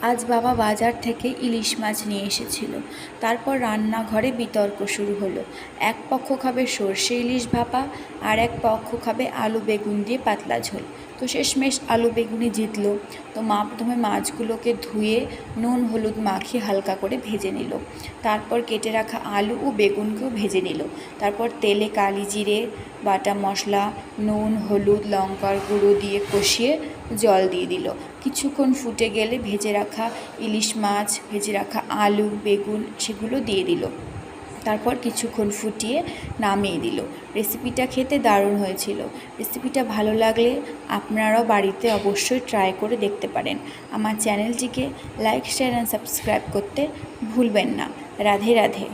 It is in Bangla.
আজ বাবা বাজার থেকে ইলিশ মাছ নিয়ে এসেছিল। তারপর রান্নাঘরে বিতর্ক শুরু হলো। এক পক্ষ খাবে সর্ষে ইলিশ ভাপা, আর এক পক্ষ খাবে আলু বেগুন দিয়ে পাতলা ঝোল। তো শেষমেশ আলু বেগুনি জিতলো। তো মা প্রথমে মাছগুলোকে ধুয়ে নুন হলুদ মাখিয়ে হালকা করে ভেজে নিল। তারপর কেটে রাখা আলু ও বেগুনকেও ভেজে নিল। তারপর তেলে কালি জিরে বাটা মশলা, নুন হলুদ লঙ্কার গুঁড়ো দিয়ে কষিয়ে জল দিয়ে দিল। কিছুক্ষণ ফুটে গেলে ভেজে রাখা ইলিশ মাছ, ভেজে রাখা আলু বেগুন সেগুলো দিয়ে দিল। তারপর কিছুক্ষণ ফুটিয়ে নামিয়ে দিল। রেসিপিটা খেতে দারুণ হয়েছিল। রেসিপিটা ভালো লাগলে আপনারাও বাড়িতে অবশ্যই ট্রাই করে দেখতে পারেন। আমার চ্যানেলটিকে লাইক শেয়ার অ্যান্ড সাবস্ক্রাইব করতে ভুলবেন না। রাধে রাধে।